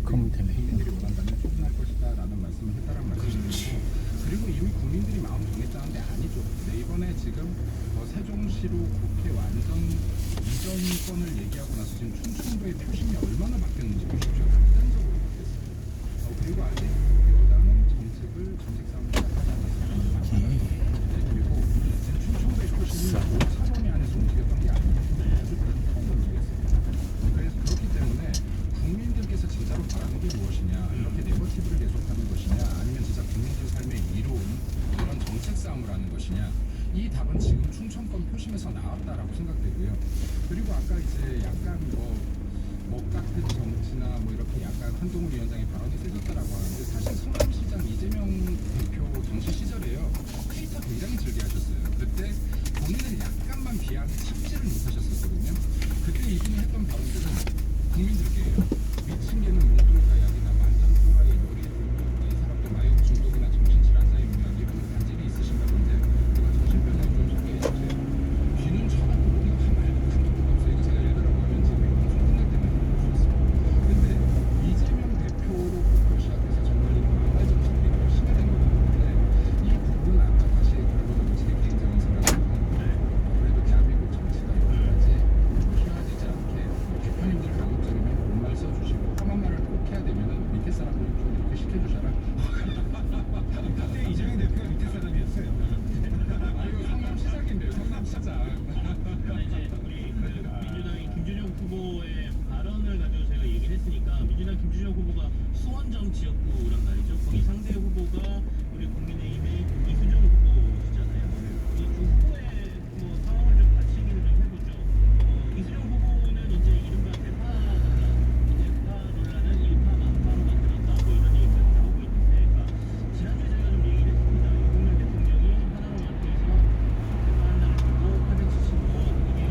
그럼 되네. 국민들이 원한다면 추진할 것이다라는 말씀을 했다는 말씀이고, 그리고 이미 국민들이 마음 정했다는데 아니죠. 네, 이번에 지금 세종시로 국회 완전 이전권을 얘기하고 나서 지금 충청도의 표심이 얼마나 바뀌었는지 보십시오. 극단적으로 바뀌었어요. 그리고 아직 여당은 정책 싸움을 시작하지 않았습니다. 그리고 지금 충청도의 표심이 5차범위 안에서 움직였던 게 아니에요. 아주 큰통으로 움직였어요. 그래서 그렇기 때문에 국민들께서 진짜로 바라는 게 무엇이냐, 이렇게 네거티브를 계속하는 것이냐, 아니면 진짜 국민들 삶에 이로운 이런 정책 싸움을 하는 것이냐, 이 답은 지금 충청권 표심에서 나왔다라고 생각되고요. 그리고 아까 이제 약간 뭐 같은 정치나 뭐 이렇게 약간 한동훈 위원장의 발언이 세졌다라고 하는데, 사실 성남시장 이재명 대표 정치 시절에요, 트위터 굉장히 즐겨하셨어요. 그때 본인을 약간만 비하하는 참지를 못하셨었거든요. 그때 이분이 했던 발언들은 국민들께요. 미친 개는 용돈을 가야기나 만전 또라이 머리에 들면 이 사람들 마약 중독이나 정신질환자에 유명한 이런 간질이 있으신가 본데 누가 정신병원에 좀 소개해 주세요. 귀는 쳐다도 우리가 한 말도 한 적도 없어요. 이거 제가 예를 보면 지금 방송 끝날 때만 볼수 있습니다. 근데 이재명 대표로 부터 시작해서 정말 이런 망할 정책들이 열심히 된 것 같은데, 이 부분은 아까 다시 결론은 제 개인적인 생각은 그래도 대한민국 정치가 여기까지 피해야 되지 않게 대표님들 가급적이면 말 써주시고, 험한 말을 꼭 해야 되면은 밑에 사람들이 좀 이렇게 시켜주셔라. 그때 이재명 대표가 밑에 사람이었어요. 아이고, 성남시장인데요, 성남시장. 이제 우리 민주당의 김준영 후보의 발언을 가지고 제가 얘기를 했으니까, 민주당 김준영 후보가 수원정 지역구란 말이죠. 거기 상대 후보가 우리 국민의힘의 이수정 후보시잖아요. 이 두 후보의 상황을 좀 같이 얘기를 좀 해보죠. 이수정 후보는 이제 이른바 대파 논란은 일파 만파로 만들었다, 뭐 이런 얘기까지 나오고 있는데, 지난주에 저희가 좀 얘기를 했습니다. 윤석열 대통령이 하나로 연합해서 대파한다는 거고 875억, 이게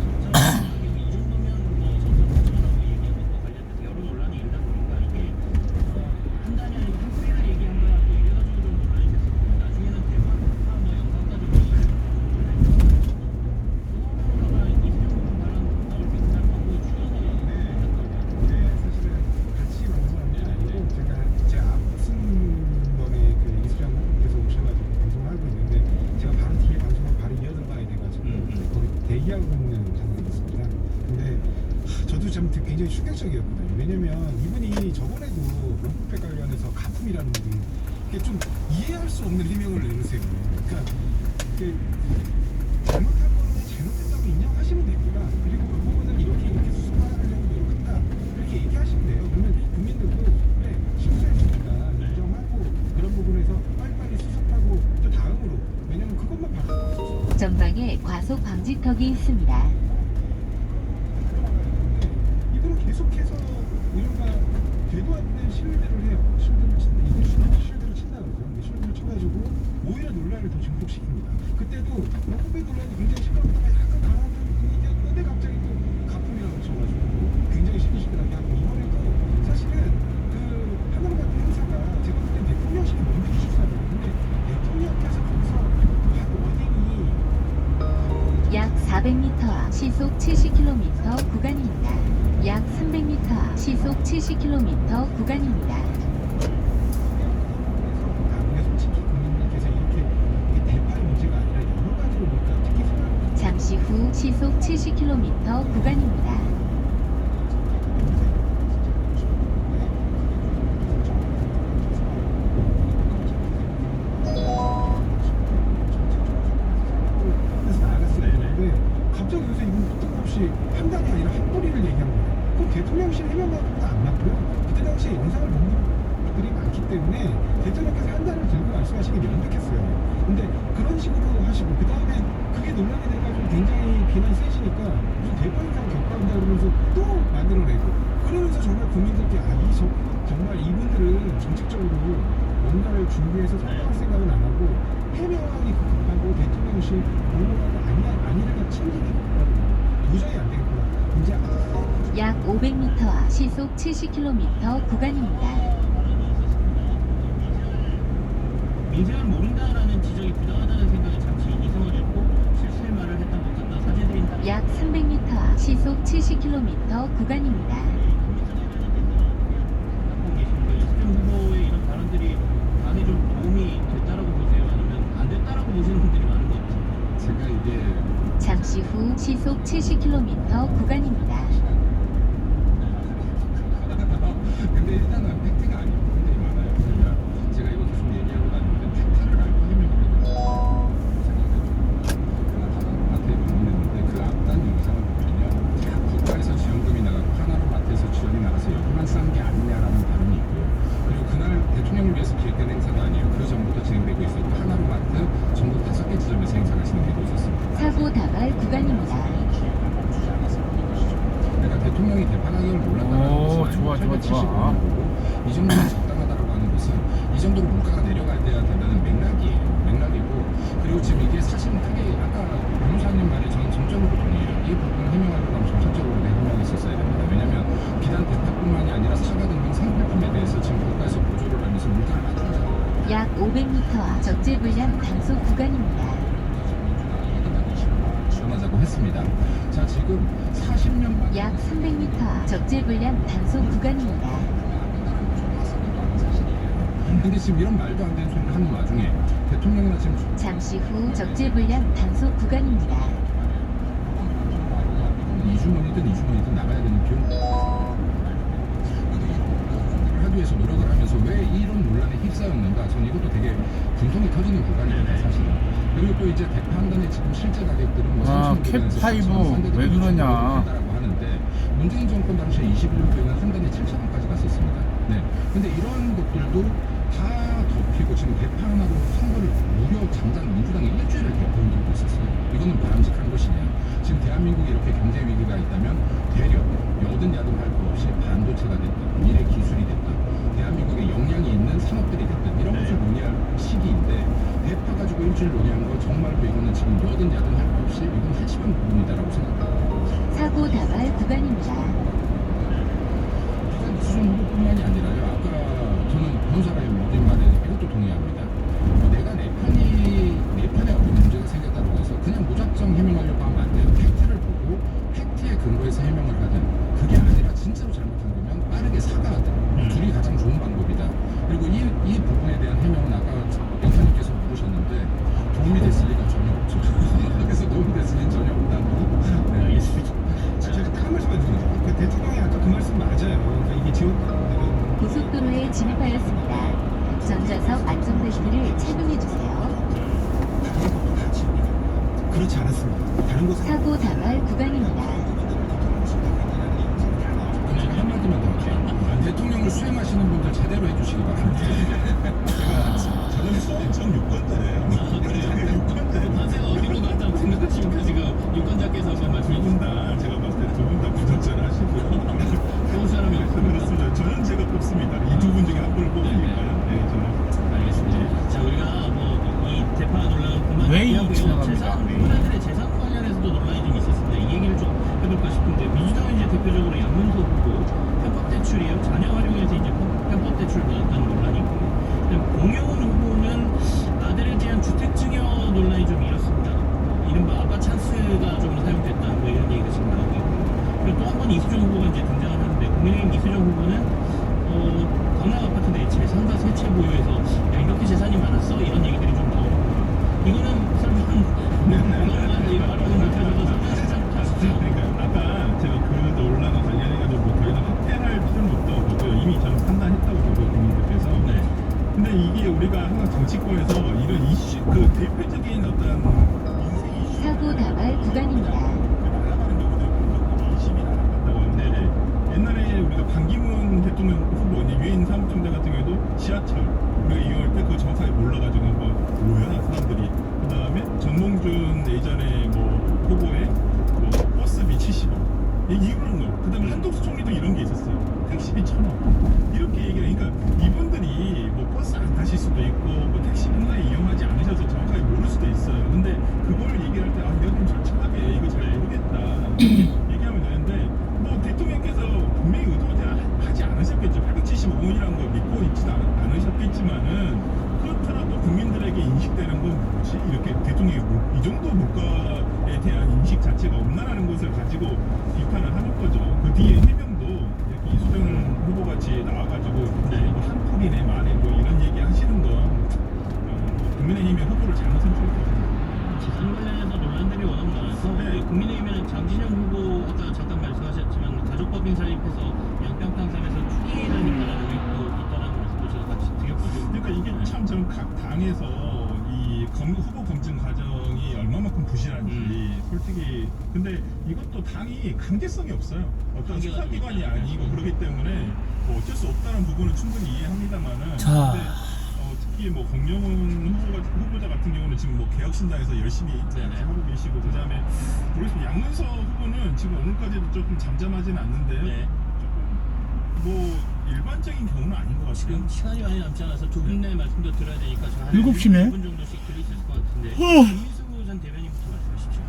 적정하게 이 정도면 뭐 적정하다고 얘기한 것과 관련돼서 여러 논란이 일다 보니까 이게 한 단이 아니고 한 뿌리를 얘기한 거야, 또 이래가지고 좀 논란이 됐었고, 나중에는 대파 뭐 영상까지 올라가서 그거가 이수정 후보 발언 나올 때 그날 바로 추가서 사실은 같이 방송한 게 아니고 제가 앞선 번에 그 이수정 후보께서 오셔가지고 방송을 하고 있는데, 제가 바로 뒤에 방송을 바로 이어들어가야 돼가지고 거기 대기하고 있는 상황이었습니다. 근데 저도 참 굉장히 충격적이었거든요. 왜냐면 이분이 저번에도 롱프백 관련해서 가품이라는 게 이게 좀 이해할 수 없는 해명을 내놓으세요. 그러니까 잘못한 거는 잘못했다고 인정하시면 되구나. 그리고 그 부분은 이렇게 수습하려고 노력한다, 이렇게 얘기하시면 돼요. 그러면 국민들도 그래, 실수했으니까 인정하고 그런 부분에서 빨리빨리 수습하고 또 다음으로, 왜냐면 그것만 바라볼 수 있어요. 전방에 과속 방지턱이 있습니다. 이분은 계속해서 이른바 되도 않는 실드를 해요. 실드를 친다. 이게 실드를 친다는 거죠. 근데 실드를 쳐가지고 오히려 논란을 더 증폭시킵니다. 그때도 후배 논란이 굉장히 시끄럽다가 약간 가라앉은 분위기였는데 갑자기 또 가품이라고 쳐가지고 굉장히 시끌시끌하게 하고, 이번에도 사실은 그 하나로 같은 행사가 제가 볼 땐 대통령실이 먼저 주셨어요. 근데 대통령께서 거기서 어딘이 약 400m 앞 시속 70km 구간입니다. 약 300m 앞 시속 70km 구간입니다. 우리가 솔직히 국민들께서 이렇게 대파의 문제가 아니라 여러 가지로 보니까 특히 생활 잠시 후 시속 70km 구간입니다. 그래서 나갔어야 되는데 갑자기 요새 이분 뜬금없이 한 달이 아니라 한 뿌리를 얘기한 거예요. 그럼 대통령실 해명하고도 안 맞고요. 그때 당시에 영상을 본 분들이 많기 때문에 대통령께서 한 달을 들고 말씀하시기 명백했어요. 근데 그런 식으로 하시고, 그 다음에 그게 논란이 돼가지고 굉장히 비난 세지니까 무슨 대파 행사를 격파한다 그러면서 또 만들어내고, 그러면서 정말 국민들께 정말 이분들은 정책적으로 뭔가를 준비해서 설명할 생각은 안 하고 해명하기 급하고 대통령실 공무원하고 아니라가 챙기기 급하고 도저히 안 되겠구나. 이제 약 500m 앞 시속 70km 구간입니다. 민생을 모른다라는 지적이 부당하다는 생각에 잠시 이성을 잃고 실수의 말을 했다 못했다 사죄드린다. 약 300m 앞 시속 70km 구간입니다. 잠시 후 시속 70km 구간입니다. 근데 일단은 팩트가 아닌 부분들이 많아요. 그러면 제가 이거 계속 얘기하고 다니는데 팩트를 알고 해명을 해드려요. 하나로마트에 방문했는데 그 앞단 영상을 보면요, 국가에서 지원금이 나가고 하나로마트에서 지원이 나가서 여기만 싼 게 아니냐라는 반응이 있고요. 그리고 그날 대통령을 위해서 기획된 행사도 아니에요. 그 전부터 진행되고 있었고 하나로마트 전국 5개 지점에서 행사가 진행되고 있었습니다. 사고 다발 구간입니다. 내가 대통령이 대파 가격을 오, 올랐다는 좋아, 것은 좋아, 좋아. 이 정도면 적당하다라고 하는 것은 이 정도로 물가가 내려갈 때야 되는 맥락이고, 그리고 지금 이게 사실 크게 아까 변호사님 말에 저는 전적으로 동의해요. 이 부분 해명하려고 하면 전체적으로 해명했었어야 됩니다. 왜냐하면 비단 대파뿐만이 아니라 사과 등등 상품에 대해서 지금 국가에서 보조를 하면서 물가를 낮추자. 약 500m 앞 적재불량 단속 구간입니다. 지원하자고 했습니다. 자, 지금 40년만 약 300m 앞 적재불량 단속 구간입니다. 근데 지금 이런 말도 안 되는 소리를 하는 와중에 대통령이나 지금 잠시 후 적재불량 단속 구간입니다. 이주머니든 나가야 되는 비용 하기 위해서 노력을 하면서 왜 이런 논란에 휩싸였는가, 저는 이것도 되게 분통이 터지는 구간입니다, 사실은. 그리고 또 이제 대파 한 단의 지금 실제 가격들은 뭐 아, 3,500원에서 캡5 왜 그러냐. 한다라고 하는데, 문재인 정권 당시에 21년도에는 한 단에 7,000원까지 갔었습니다. 네. 근데 이런 것들도 다 덮이고 지금 대파 하나로 선거를 무려 장장 민주당이 일주일을 대파 흔들고 있었어요. 이거는 바람직한 것이냐. 지금 대한민국이 이렇게 경제 위기가 있다면 대략 여든 야든 할 거 없이 반도체가 됐든 미래 기술이 됐든 대한민국에 역량이 있는 산업들이 됐든 이런 것을 논의할 시기인데, 대파 가지고 일주일 논의한 거 정말로 이거는 지금 여든 야든 할 거 없이 이건 한심한 부분이다라고 생각합니다. 사고 다발 구간입니다. 비단 이수정 후보뿐만이 아니라요. 아까 저는 변호사가 모든 말에 이것도 동의합니다. 내가 내 편에 어떤 문제가 생겼다고 해서 그냥 무작정 해명하려고 하면 안 돼요. 팩트를 보고 팩트에 근거해서 해명을 하든, 그게 아니라 진짜로 잘못한 거면 빠르게 사과하든, 둘이 가장 좋은 방법이다. 그리고 이 부분에 대한 해명은 아까 영사님께서 물으셨는데 도움이 됐을 리가 전혀 없죠. 그래서 도움이 됐을 리는 전혀 없다고. 네, 알겠습니다. 제가 딱 한 말씀만 드리죠. 그 대통령이 아까 그 말씀 맞아요. 그러니까 이게 지원 고속도로에 진입하였습니다. 전좌석 안전벨트를 착용해주세요. 그렇지 않았습니다. 다른 곳은 사고 다발 구간입니다. 한마디만 더 할게요. 대통령을 수행하시는 분들 제대로 해주시기 바랍니다. 저는 전 유권자예요. 판세가 어디로 갔다고 생각하십니까? 지금 유권자께서 한번 말씀해 두 분 다 제가 봤을 때 두 분 다 부적절 하시고요. 좋은 사람이 없습니다. 그렇습니다. 저는 제가 뽑습니다. 이 두 분 중에 한 분을 뽑으니까요. 네, 저는. 알겠습니다. 자, 우리가 뭐 이 대파 논란을 그만 왜 얘기하고요. 지나갑니까? 후보자들의 재산 관련해서도 논란이 좀 있었습니다. 이 얘기를 좀 해볼까 싶은데, 민주당은 이제 대표적으로 양문석 후보 편법 대출이에요. 자녀 활용해서 이제 편법 대출 받았다는 논란이 있고, 공효은 후보는 아들에 대한 주택 증여 논란이 좀 일었습니다. 이른바 아빠 찬스가 좀 사용됐다, 뭐 이런 얘기가 지금 나오고 있고, 그리고 또 한 번 이수정 후보가 이제 등장을 하는데, 국민의힘 이수정 후보는 강남 아파트 내 재산과 세채 보유해서 야, 이렇게 재산이 많았어? 이런 얘기들이 좀 나오고, 이거는 설명 이 말하는 못해줘서 설명 하시죠. 그러니까 아까 제가 그 논란과 관련해가지고 뭐 더 이상 확대할 필요는 없다고 보고요. 이미 저는 판단했다고 보고요, 국민들께서. 네. 근데 이게 우리가 항상 정치권에서 이런 이슈, 그 대표적인 어떤 인생 이슈 사고 다발 구간입니다. 날아가는 경우들이 공격적으로 이심이 날아갔다고 하는데, 옛날에 우리가 반기문 대통령 후보 이제 유엔 사무총장 같은 경우에도 지하철 우리가 이용할 때 그거 정확하게 몰라가지고 한번 뭐야 사람들이. 그 다음에 전몽준 예전에 뭐 후보의 뭐 버스비 70원 이런 거. 그 다음에 한덕수 총리도 이런 게 있었어요. 택시비 1,000원 이렇게 얘기를. 그러니까 이분들이 뭐 버스 안 타실 수도 있고 뭐 택시 평소에 이용하지 않으셔서 정확하게 모를 수도 있어요. 근데 그걸 얘기할 때 내가 좀 솔직하게 이거 잘 모르겠다 얘기하면 되는데, 뭐 대통령께서 분명히 의도하지 않으셨겠죠. 875원이라는 걸 믿고 있지도 않으셨겠지만은, 그렇더라도 국민들에게 인식되는 건 뭐지? 이렇게 대통령이 이 정도 물가에 대한 인식 자체가 없나라는 것을 가지고 비판을 하는 거죠. 그 뒤에 해명도 이렇게 이수정 후보같이 나와가지고 뭐 한 풀이네 만에 뭐 이런 얘기 하시는 건 국민의힘의 후보를 잘못 선택했거든요. 재산 관련해서 논란들이 워낙 많아서 네. 국민의힘에는 장진영 후보 아까 잠깐 말씀하셨지만 가족법인 설립해서 양평탕삼에서 추기라는 의혹도 있다는 말씀도 제가 같이 드렸거든요. 그러니까 이게 참 저는 각 당에서 이 후보 검증 과정이 얼마만큼 부실한지 솔직히 근데 이것도 당이 강제성이 없어요. 어떤 한계가 좀 수사기관이 있다. 아니고 그렇기 때문에 뭐 어쩔 수 없다는 부분은 충분히 이해합니다만은 자. 근데 특히 뭐 공영훈 후보자 같은 경우는 지금 뭐 개혁신당에서 열심히 네네. 하고 계시고 그다음에 모르겠습니다. 양문석 후보는 지금 오늘까지도 조금 잠잠하진 않는데 네. 조금 뭐 일반적인 경우는 아닌 것 같아요. 지금 시간이 많이 남지 않아서 두 분 내 말씀도 들어야 되니까 저한 7시네. 1분 정도씩 드릴 수 있을 것 같은데 김민수 전 대변인부터 말씀하시죠.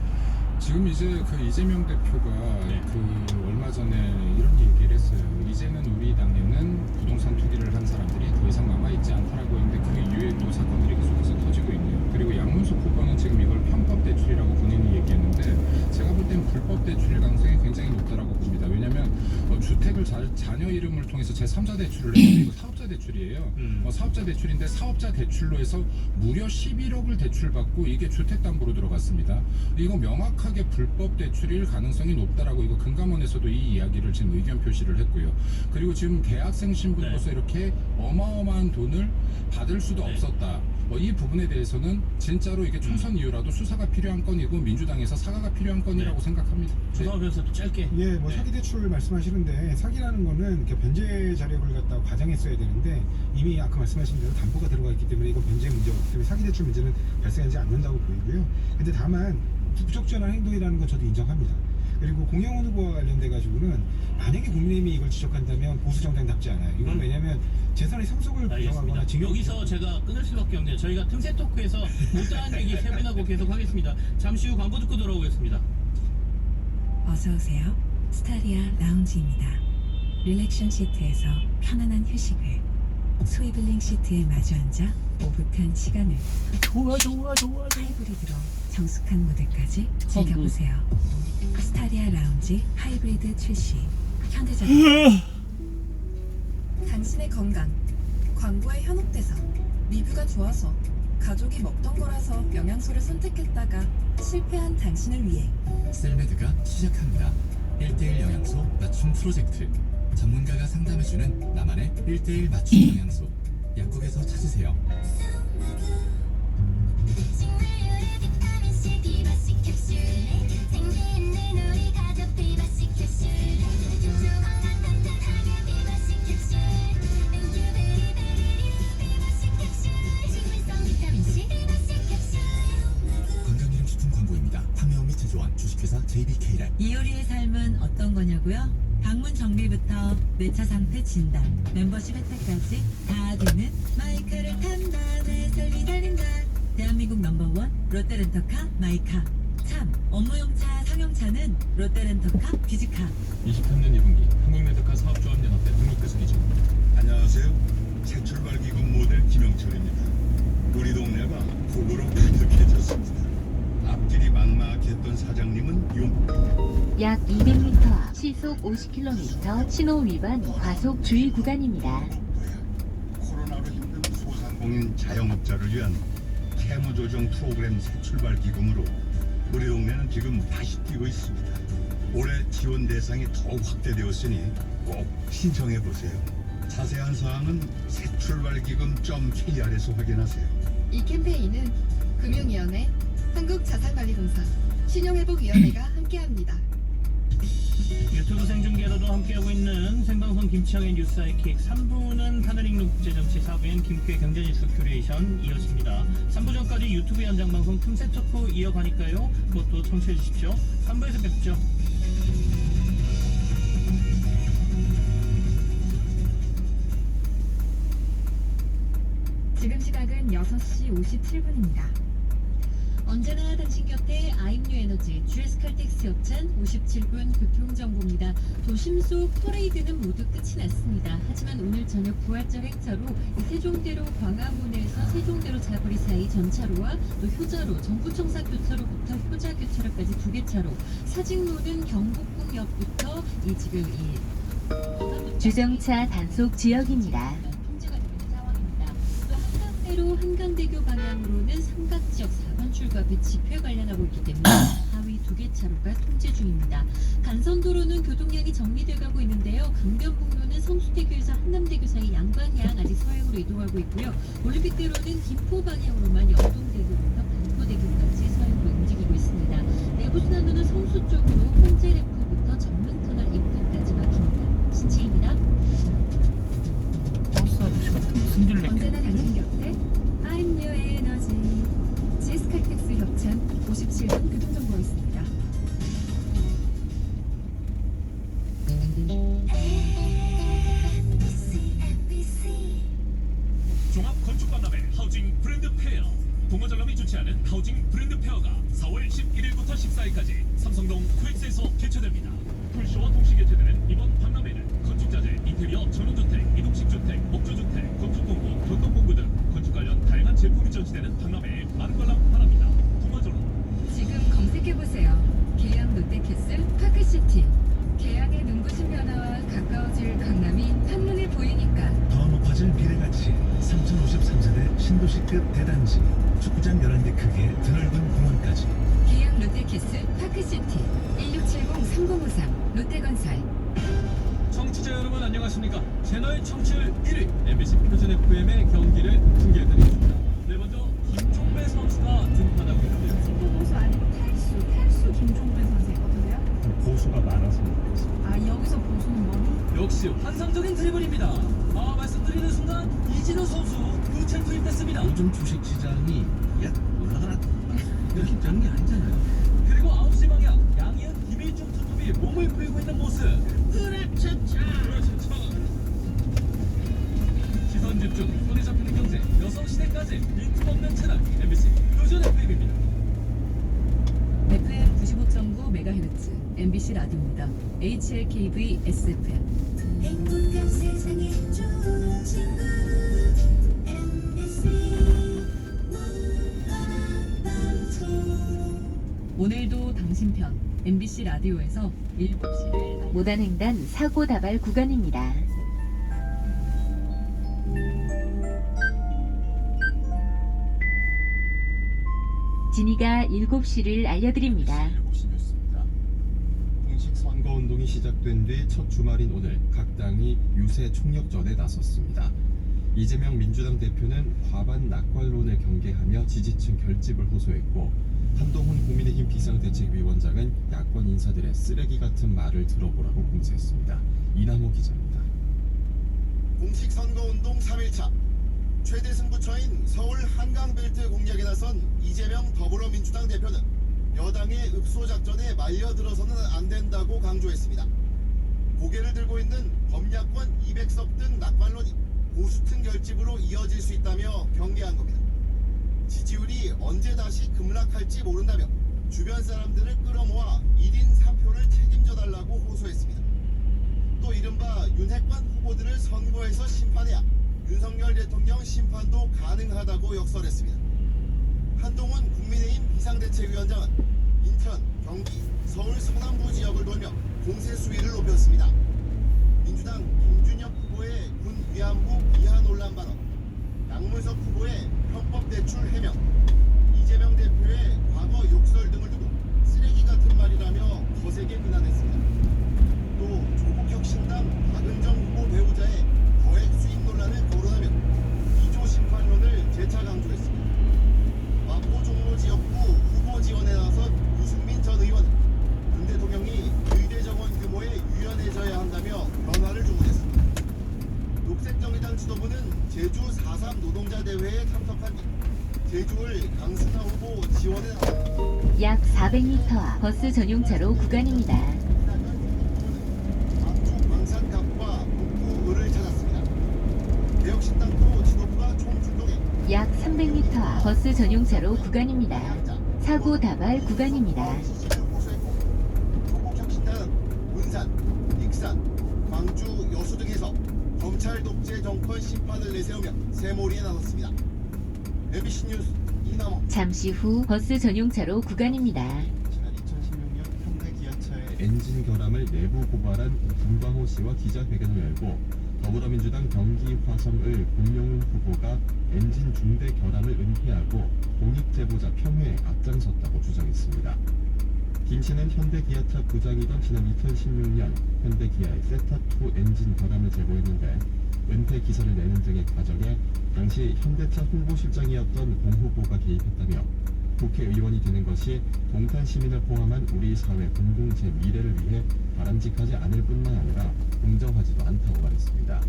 지금 이제 그 이재명 대표가 네. 그 얼마 전에 이런 얘기를 했어요. 이제는 우리 당에는 부동산 투기를 한 사람들이 더 이상 남아있지 않다라고 했는데 그 이후에 또 사건들이 계속해서 터지고 있네요. 그리고 양문석 후보는 지금 이걸 편법 대출이라고 본인이 얘기했는데 제가 볼 땐 불법 대출일 가능성이 굉장히 높다라고 봅니다. 왜냐하면 주택을 자녀 이름을 통해서 제3자 대출을 했는데 이거 사업자 대출이에요. 사업자 대출인데 사업자 대출로 해서 무려 11억을 대출받고 이게 주택담보로 들어갔습니다. 이거 명확하게 불법 대출일 가능성이 높다라고 이거 금감원에서도 이 이야기를 지금 의견 표시를 했고요. 그리고 지금 대학생 신분으로서 이렇게 어마어마한 돈을 받을 수도 네. 없었다. 이 부분에 대해서는 진짜로 이게 총선 이후라도 수사가 필요한 건이고 민주당에서 사과가 필요한 건이라고 생각합니다. 네. 조성호 변호사도 짧게. 예, 뭐 네. 사기 대출 말씀하시는데 사기라는 거는 이렇게 변제 자력을 갖다가 과장했어야 되는데 이미 아까 말씀하신 대로 담보가 들어가 있기 때문에 이건 변제 문제가 없기 때문에 사기 대출 문제는 발생하지 않는다고 보이고요. 근데 다만 부적절한 행동이라는 건 저도 인정합니다. 그리고 공영훈 후보와 관련돼 가지고는 만약에 국민의힘이 이걸 지적한다면 보수 정당답지 않아요. 이건 왜냐하면 재산의 상속을 부정하거나 알겠습니다. 징역 여기서 제가 끊을 수밖에 없네요. 저희가 틈새 토크에서 못다한 얘기 세 분 하고 계속 하겠습니다. 잠시 후 광고 듣고 돌아오겠습니다. 어서 오세요. 스타리아 라운지입니다. 릴렉션 시트에서 편안한 휴식을, 스위블링 시트에 마주 앉아 오붓한 시간을, 좋아. 하이브리드로 정숙한 무대까지 즐겨보세요. 스타리아 라운지 하이브리드 출시. 현대자동. 당신의 건강, 광고에 현혹돼서 리뷰가 좋아서 가족이 먹던 거라서 영양소를 선택했다가 실패한 당신을 위해 셀메드가 시작합니다. 1대1 영양소 맞춤 프로젝트. 전문가가 상담해주는 나만의 1대1 맞춤 영양소. 약국에서 찾으세요. 건강기능식품 광고입니다. 판매원 및 제조원 주식회사 JBK랄. 이효리의 삶은 어떤 거냐고요? 방문 정비부터 내차 상태 진단, 멤버십 혜택까지 다 되는 마이카를 탄다네. 삶이 달린다. 대한민국 넘버원 롯데렌터카 마이카. 참, 업무용차 상용차는 롯데렌터카 뷰지카. 23년 2분기 한국렌터카 사업조합연합회 등록 대상이죠. 안녕하세요. 새 출발 기금 모델 김영철입니다. 우리 동네가 고구로 가득해졌습니다. 앞길이 막막했던 사장님은 약 200m 앞 시속 50km 신호 위반 과속 주의 구간입니다. 코로나로 힘든 소상공인 자영업자를 위한 채무조정 프로그램 새 출발 기금으로 우리 동네는 지금 다시 뛰고 있습니다. 올해 지원 대상이 더욱 확대되었으니 꼭 신청해 보세요. 자세한 사항은 새출발기금.kr에서 확인하세요. 이 캠페인은 금융위원회, 한국자산관리공사, 신용회복위원회가 함께합니다. 유튜브 생중계로도 함께하고 있는 생방송 김치영의 뉴스 하이킥 3부는 하늘익는 국제정치 4부엔 김쾌 경제뉴스 큐레이션 이어집니다. 3부 전까지 유튜브 연장방송 틈새 토크 이어가니까요. 그것도 청취해 주십시오. 3부에서 뵙죠. 지금 시각은 6시 57분입니다. 언제나 당신 곁에 아임뉴 에너지 GS칼텍스 협찬 57분 교통정보입니다. 도심 속 퍼레이드는 모두 끝이 났습니다. 하지만 오늘 저녁 부활절 행차로 이 세종대로 광화문에서 세종대로 자구리 사이 전차로와 또 효자로 정부청사 교차로부터 효자 교차로까지 2개 차로, 사직로는 경복궁역부터 이 지금 이 주정차 단속 지역입니다. 통제가 되는 상황입니다. 또 한강대 반대로 한강대교 방향으로는 삼각지역 4번 출구 앞에 집회 관련하고 있기 때문에 하위 2개 차로가 통제 중입니다. 간선도로는 교통량이 정리돼가고 있는데요. 강변북로는 성수대교에서 한남대교 사이 양방향 아직 서행으로 이동하고 있고요. 올림픽대로는 김포 방향으로만 영동대교부터 반포대교까지 서행으로 움직이고 있습니다. 내부순환로는 성수 쪽으로 홍제래프부터 전문터널 입구까지 막힙니다. 신치입니다. 언제나 당신 곁에 I'm New Energy GS칼텍스 협찬 57분 교통정보가 있습니다. 종합 건축 박람회 하우징 브랜드 페어. 동어전람이 주최하는 하우징 브랜드 페어가 4월 11일부터 14일까지 삼성동 코엑스에서 개최됩니다. 풀쇼와 동시 개최되는 이번 박람회는 건축자재, 인테리어, 전원주택, 이동식주택, 목조주택, 건축공구, 전동공구 등 건축 관련 다양한 제품이 전시되는 박람회에 많은 관람 바랍니다. 동어전람. 지금 검색해보세요. 계양 롯데캐슬 파크시티. 계양의 눈부신 변화와 가까워질 강남이 한눈에 보이니까 더 높아질 미래가치 3053세대 신도시급 대단지 축구장 11개 크기의 드넓은 공원까지 계양 롯데캐슬 파크시티 1670-3053 롯데건설. 청취자 여러분 안녕하십니까? 채널 청취율 1위 MBC 표준 FM의 경기를 중계해드리겠습니다. 네, 먼저 김종배 선수가 등판하고 있는데요. 직구 고수 아니고 탈수 김종배 선수 어떠세요? 고수가 많아서 모르겠어요. 아 여기서 보수는 뭐니? 역시 환상적인 드리블입니다. 말씀드리는 순간 이진우 선수 교체 투입됐습니다. 요즘 주식시장이 약 올라가라 이렇게 되는 게 아니잖아요. 그리고 9시 방향 양희은 김일중 투톱이 몸을 풀고 있는 모습. 으라차차. 시선 집중, 손에 잡히는 경제, 여성 시대까지 빈틈없는 채널 MBC 표준 FM입니다. FM 95.9MHz MBC 라디오입니다. HLKV SFM. 행복한 세상에 좋은 친구 MBC 문화방송. 오늘도 당신 편 MBC 라디오에서 7시를 무단횡단 사고 다발 구간입니다. 진이가 7시를 알려드립니다. 7시 뉴스입니다. 공식 선거운동이 시작된 뒤 첫 주말인 오늘 각 당이 유세 총력전에 나섰습니다. 이재명 민주당 대표는 과반 낙관론을 경계하며 지지층 결집을 호소했고 한동훈 국민의힘 비상대책위원장은 야권 인사들의 쓰레기 같은 말을 들어보라고 공세했습니다. 이남호 기자입니다. 공식 선거운동 3일차 최대 승부처인 서울 한강벨트 공략에 나선 이재명 더불어민주당 대표는 여당의 읍소작전에 말려들어서는 안 된다고 강조했습니다. 고개를 들고 있는 범야권 200석 등 낙관론이 보수층 결집으로 이어질 수 있다며 경계한 겁니다. 지지율이 언제 다시 급락할지 모른다며 주변 사람들을 끌어모아 1인 3표를 책임져달라고 호소했습니다. 또 이른바 윤핵관 후보들을 선거에서 심판해야 윤석열 대통령 심판도 가능하다고 역설했습니다. 한동훈 국민의힘 비상대책위원장은 인천, 경기, 서울 서남부 지역을 돌며 공세 수위를 높였습니다. 민주당 김준혁 후보의 군 위안부 비하 논란 발언, 양문석 후보의 편법 대출 해명, 이재명 대표의 과거 욕설 등을 두고 쓰레기 같은 말이라며 거세게 비난했습니다. 또 조국혁신당 박은정 후보 배우자의 거액 수입 논란을 거론하며 2조 심판론을 재차 강조했습니다. 마포 종로 지역구 후보 지원에 나선 유승민 전 의원은 윤 대통령이 의대 정원 규모에 유연해져야 한다며 변화를 주문했습니다. 녹색정의당 지도부는 제주 4.3 노동자 대회에 참석한 뒤 제주을 강승하 후보 지원에 나섰습니다. 약 400m 앞 버스 전용차로 구간입니다. 광산갑과 북구을을 찾았습니다. 개혁신당도 지도부가 총출동해 약 300m 앞 버스 전용차로 구간입니다. 사고 다발 구간입니다. 조국혁신당은 문산, 익산, 광주, 여수 등에서 검찰 독재 정권 심판을 내세우며 세몰이에 나섰습니다. MBC 뉴스 이남호. 잠시 후 버스 전용차로 구간입니다. 지난 2016년 현대 기아차의 엔진 결함을 내부 고발한 김광호 씨와 기자회견을 열고 더불어민주당 경기 화성을 공명훈 후보가 엔진 중대 결함을 은폐하고 공익 제보자 평회에 앞장섰다고 주장했습니다. 김 씨는 현대기아차 부장이던 지난 2016년 현대기아의 세타2 엔진 결함을 제보했는데 은폐 기사를 내는 등의 과정에 당시 현대차 홍보실장이었던 공 후보가 개입했다며 국회의원이 되는 것이 동탄 시민을 포함한 우리 사회 공동체 미래를 위해 바람직하지 않을 뿐만 아니라 공정하지도 않다고 말했습니다.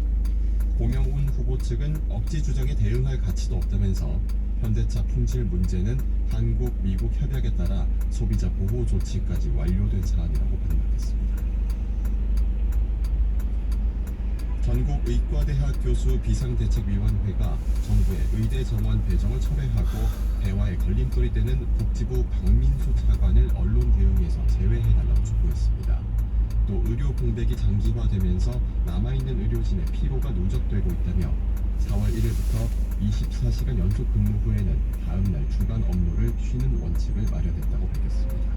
공영훈 후보 측은 억지 주장에 대응할 가치도 없다면서 현대차 품질 문제는 한국-미국 협약에 따라 소비자 보호 조치까지 완료된 사안이라고 반박했습니다. 전국의과대학 교수 비상대책위원회가 정부의 의대 정원 배정을 철회하고 대화에 걸림돌이 되는 복지부 박민수 차관을 언론 대응에서 제외해달라고 촉구했습니다. 또 의료 공백이 장기화되면서 남아있는 의료진의 피로가 누적되고 있다며 4월 1일부터 24시간 연속 근무 후에는 다음날 주간 업무를 쉬는 원칙을 마련했다고 밝혔습니다.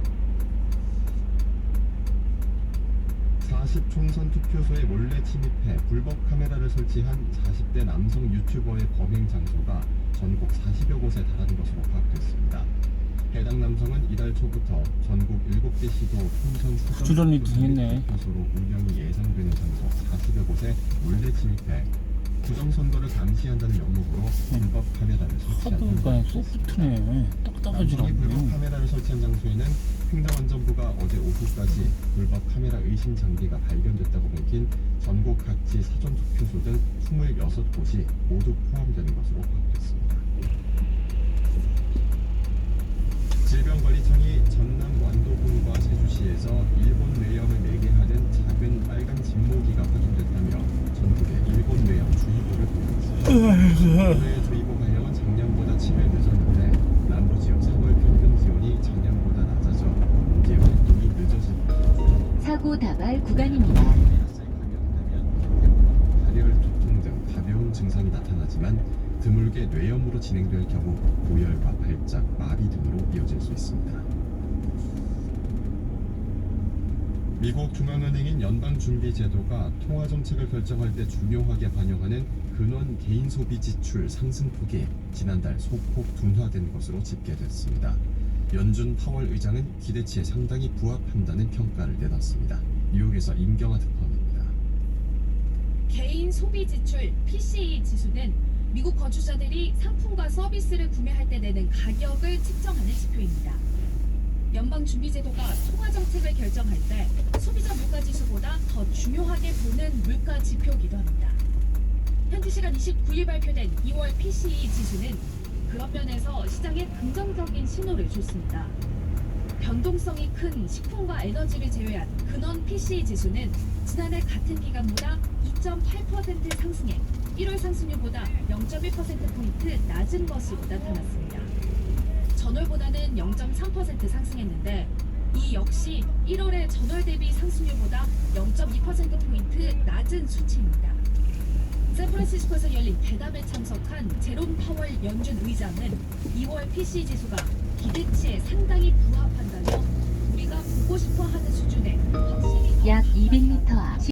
40 총선 투표소에 몰래 침입해 불법 카메라를 설치한 40대 남성 유튜버의 범행 장소가 전국 40여 곳에 달하는 것으로 파악됐습니다. 해당 남성은 이달 초부터 전국 7개 시도 총선 사전 투표소로 운영이 예상되는 장소 40여 곳에 몰래 침입해 부정선거를 감시한다는 명목으로 불법 카메라를 설치한 남성이 불법 카메라를 설치한 장소에는 행정안전부가 어제 오후까지 불법 카메라 의심 장비가 발견됐다고 밝힌 전국 각지 사전투표소 등 26곳이 모두 포함되는 것으로 파악됐습니다. 질병관리청이 전남 완도군과 제주시에서 일본 뇌염을 매개하는 작은 빨간 진모기가 확인됐다며 전국에 일본 뇌염 주의보를 보냈습니다. 뇌주의보 발령은 작년보다 7일 늦었는데 남부 지역 3월 평균 기온이 작년보다 낮아져 문제 활동이 늦어진 사고 다발 구간입니다. 발열, 두통 등 가벼운 증상이 나타나지만 드물게 뇌염으로 진행될 경우 고열과 발작, 마비 등으로 이어질 수 있습니다. 미국 중앙은행인 연방준비제도가 통화정책을 결정할 때 중요하게 반영하는 근원 개인소비 지출 상승폭이 지난달 소폭 둔화된 것으로 집계됐습니다. 연준 파월 의장은 기대치에 상당히 부합한다는 평가를 내놨습니다. 뉴욕에서 임경아 특파원입니다. 개인 소비 지출 PCE 지수는 미국 거주자들이 상품과 서비스를 구매할 때 내는 가격을 측정하는 지표입니다. 연방준비제도가 통화정책을 결정할 때 소비자 물가지수보다 더 중요하게 보는 물가 지표이기도 합니다. 현지 시간 29일 발표된 2월 PCE 지수는 그런 면에서 시장에 긍정적인 신호를 줬습니다. 변동성이 큰 식품과 에너지를 제외한 근원 PCE 지수는 지난해 같은 기간보다 2.8% 상승해 1월 상승률보다 0.1%포인트 낮은 것으로 나타났습니다. 전월보다는 0.3% 상승했는데 이 역시 1월의 전월 대비 상승률보다 0.2%포인트 낮은 수치입니다. 샌프란시스코에서 열린 대담에 참석한 제롬 파월 연준 의장은 2월 PCE 지수가 기대치에 상당히 부합한다며 우리가 보고 싶어 하는 수준에 확실히 약 200m 앞